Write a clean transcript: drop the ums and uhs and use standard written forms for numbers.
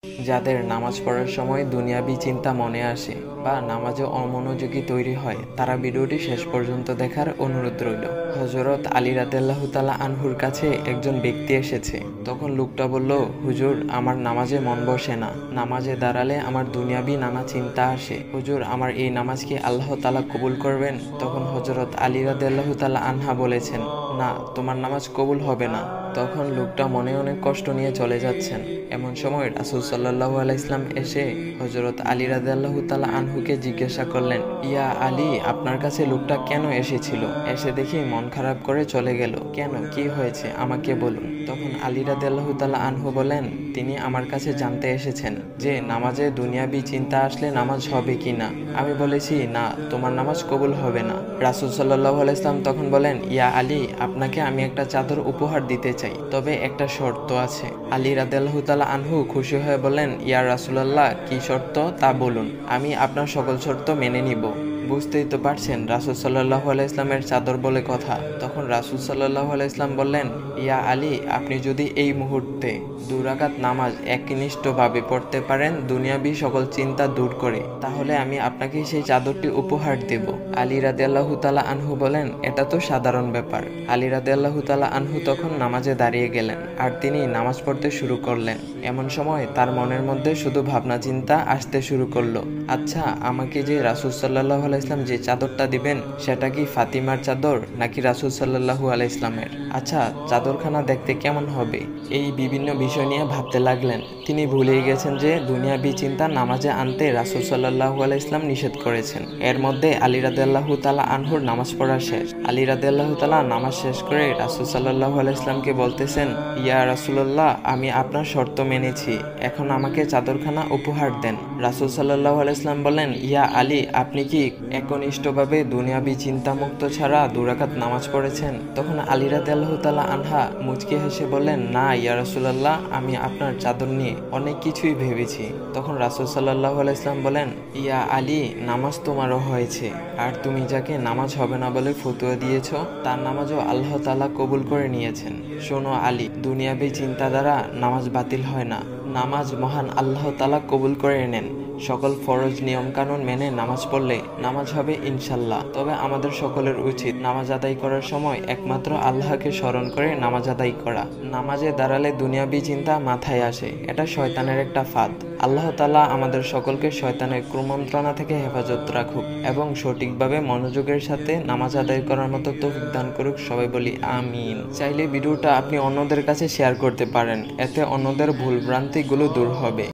যাদের নামাজ পড়ার সময় দুনিয়াবি চিন্তা মনে আসে বা নামাজে অমনোযোগী তৈরি হয়, তারা ভিডিওটি শেষ পর্যন্ত দেখার অনুরোধ রইল। হযরত আলী রাদিয়াল্লাহু তাআলা আনহুর কাছে একজন ব্যক্তি এসেছে। তখন লোকটা বলল, হুজুর, আমার নামাজে মন বসে না। নামাজে দাঁড়ালে আমার দুনিয়াবি নানা চিন্তা আসে। হুজুর, আমার এই নামাজ কি আল্লাহ তাআলা কবুল করবেন? তখন হযরত আলী রাদিয়াল্লাহু তাআলা আনহা বলেছেন, না, তোমার নামাজ কবুল হবে না। তখন লোকটা মনে অনেক কষ্ট নিয়ে চলে যাচ্ছেন। এমন সময় রাসূল সাল্লাল্লাহু আলাইহি ওয়াসাল্লাম এসে হযরত আলী রাদিয়াল্লাহু তাআলা আনহুকে জিজ্ঞাসা করলেন, ইয়া আলী, আপনার কাছে লোকটা কেন এসেছিল? এসে দেখি মন খারাপ করে চলে গেল। কেন, কি হয়েছে, আমাকে বলুন। তখন আলী রাদিয়াল্লাহু তাআলা আনহু বলেন, তিনি আমার কাছে জানতে এসেছেন যে নামাজে দুনিয়াবি চিন্তা আসলে নামাজ হবে কিনা। আমি বলেছি, না, তোমার নামাজ কবুল হবে না। রাসূল সাল্লাল্লাহু আলাইহি ওয়াসাল্লাম তখন বলেন, ইয়া আলী, আপনাকে আমি একটা চাদর উপহার দিতে চাই, তবে একটা শর্ত আছে। আলী রাদিয়াল্লাহু তাআলা আনহু খুশি হয়ে বলেন, ইয়া রাসূলুল্লাহ, কি শর্ত তা বলুন, আমি আপনার সকল শর্ত মেনে নিব। বুঝতেই তো পারছেন রাসূল সাল্লাল্লাহু আলাইহি ওয়াসাল্লামের চাদর বলে কথা। তখন রাসূল সাল্লাল্লাহু আলাইহি ওয়াসাল্লাম বললেন, ইয়া আলী, আপনি যদি এই মুহূর্তে 2 রাকাত নামাজ একনিষ্ঠভাবে পড়তে পারেন দুনিয়াবি সকল চিন্তা দূর করে, তাহলে আমি আপনাকে সেই চাদরটি উপহার দেব। আলী রাদিয়াল্লাহু তাআলা আনহু বলেন, এটা তো সাধারণ ব্যাপার। আলী রাদিয়াল্লাহু তাআলা আনহু তখন নামাজে দাঁড়িয়ে গেলেন আর তিনি নামাজ পড়তে শুরু করলেন। এমন সময় তার মনের মধ্যে শুধু ভাবনা চিন্তা আসতে শুরু করলো, আচ্ছা, আমাকে যে রাসূল সাল্লাল্লাহু আলাইহি ওয়াসাল্লাম যে চাদরটা দিবেন, সেটা কি ফাতিমার চাদর নাকি রাসূল সাল্লাল্লাহু আলাইহি ওয়াসাল্লামের? আচ্ছা, চাদরখানা দেখতে কেমন হবে? এই বিভিন্ন বিষয় নিয়ে ভাবতে লাগলেন। তিনি ভুলেই গেছেন যে দুনিয়াবি চিন্তা নামাজে আনতে রাসূল সাল্লাল্লাহু আলাইহি ওয়াসাল্লাম নিষেধ করেছেন। এর মধ্যে আলী রাদিয়াল্লাহু তাআলা আনহুর নামাজ পড়া শেষ। আলী রাদিয়াল্লাহু তাআলা নামাজ শেষ করে রাসূল সাল্লাল্লাহু আলাইহি ওয়াসাল্লামকে বলতেছেন, ইয়া রাসূলুল্লাহ, আমি আপনার শর্ত মেনেছি, এখন আমাকে চাদরখানা উপহার দেন। রাসূল সাল্লাল্লাহু আলাইহি ওয়াসাল্লাম বলেন, ইয়া আলী, আপনি কি একনিষ্ঠভাবে দুনিয়াবি চিন্তামুক্ত ছাড়া 2 রাকাত নামাজ পড়েছেন? তখন আলী রাদিয়াল্লাহু তাআলা আনহা মুচকি হেসে বললেন, না ইয়া রাসূলুল্লাহ, আমি আপনার চাদর নিয়ে অনেক কিছুই ভেবেছি। তখন রাসূল সাল্লাল্লাহু আলাইহি ওয়াসাল্লাম বলেন, ইয়া আলী, নামাজ তোমারও হয়েছে, আর তুমি যাকে নামাজ হবে না বলে ফতোয়া দিয়েছো, তার নামাজও আল্লাহ তাআলা কবুল করে নিয়েছেন। শোনো আলী, দুনিয়াবি চিন্তা দ্বারা নামাজ বাতিল হয় না, নামাজ মহান আল্লাহ তাআলা কবুল করে নেন। সকল ফরজ নিয়ম কানুন মেনে নামাজ পড়লে নামাজ হবে ইনশাল্লাহ। তবে আমাদের সকলের উচিত নামাজ আদায় করার সময় একমাত্র আল্লাহকে স্মরণ করে নামাজ আদায় করা। নামাজে দাঁড়ালে দুনিয়াবি চিন্তা মাথায় আসে, এটা শয়তানের একটা ফাঁদ। আল্লাহ তাআলা আমাদের সকলকে শয়তানের কুমন্ত্রণা থেকে হেফাজত রাখুক এবং সঠিকভাবে মনোযোগের সাথে নামাজ আদায় করার মতো তৌফিক দান করুক। সবাই বলি আমিন। চাইলে ভিডিওটা আপনি অন্যদের কাছে শেয়ার করতে পারেন, এতে অন্যদের ভুল ভ্রান্তিগুলো দূর হবে।